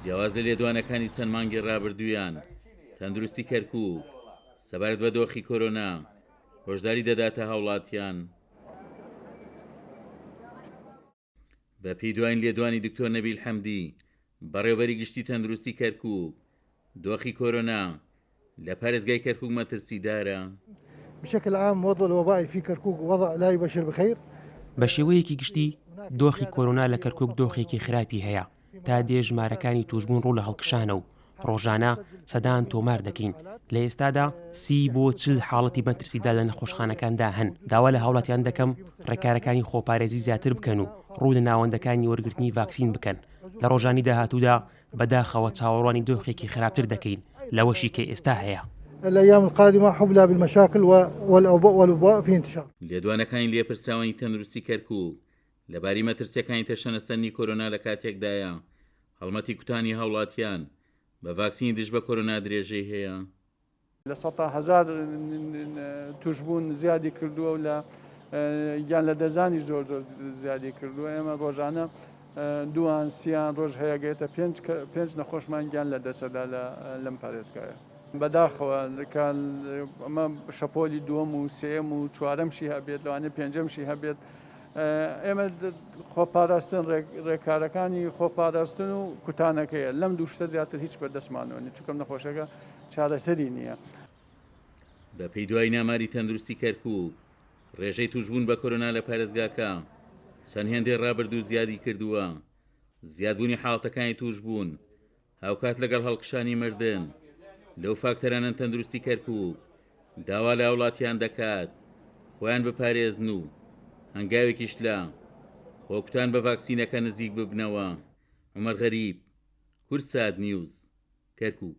جیاواز لە لێدوانەکانی چەند مانگی ڕابردوویان تەندروستی کەرکووک سەبارەت بە دۆخی کۆرۆنا هۆشداری دەداتە هاوڵاتیان. بە پێی دوایین لێدوانی دکتۆر نەبیل حەمدی بەڕێوەبەری گشتی تەندروستی کەرکووک دۆخی کۆرۆنا لە پارێزگای کەرکووک مەترسیدارە. بشكل عام وضع الوبائي في كركوك وضع لا يبشر بخير. بە شێوەیەکی گشتی دۆخی کۆرۆنا لە کەرکووک دۆخێکی خراپی هەیە تا دێ ژمارەکانی توشبوون ڕوو لە هەڵکشانە و ڕۆژانە سەدان تۆمار دەکەین. لە ئێستادا 30 بۆ 40 حاڵەتی مەترسیدا لە نەخۆشخانەکاندا هەن. داوا لە هاوڵاتیان دەکەم ڕێکارەکانی خۆپارێزی زیاتر بکەن و ڕوو لە ناوەندەکانی وەرگرتنی ڤاکسین بکەن. لە ڕۆژانی داهاتوودا بەداخەوە چاوەڕوانی دۆخێکی خراپتر دەکەین لەوەشی کە ئێستا هەیە. الأيام القادمة حبلى بالمشاكل والوباء في انتشار. لێدوانەکانی لێپرسراوانی تەندروستی کەرکووک لەباری مەترسیەکانی تەشەنەسەنی کۆرۆنا لە کاتێکدایە هەڵمەتی کوتانی هاوڵاتیان بە ڤاکسینی دژ بە کۆرۆنا درێژەی هەیە. لە 100,000 توشبوون زیادی کردووە و لە گیان لە دەزانی زۆر زیادی کردووە. ئێمە ڕۆژانە دوان سییان ڕۆژ هەیەگەێتە 5 نەخۆشمان گیان لە دەسەدا لەم پارێزگایە. بەداخەوە ئەمە شەپۆلی دووەم و سێم و چوارەمشی هەبێت لەوانێ پێنجەمشی هەبێت. ئێمە خۆپاراستن ڕێکارەکانی خۆپاراستن و کوتانەکەیە لەم دوو شتە زیاتر هیچ بەردەستمانەوەنی چونکەم نەخۆشەکە چارەسەری نییە. بە پێی دوای ناماری تەندروستی کەرکووک ڕێژەی توشبوون بە کۆرۆنا لە پارێزگاکە چەند هێندەی ڕابردوو زیادی کردووە. زیادبوونی حاڵەتەکانی توشبوون هاوکات لەگەڵ هەڵکشانی مردن لەو فاکتەرانە تەندروستی کەرکووک داوا لە هاوڵاتیان دەکات خۆیان بپارێزن و هەنگاوێکیش لە خۆکوتان بە ڤاکسینەکە نزیک ببنەوە. عومەر غەریب، کورسات نیوز، کەرکووک.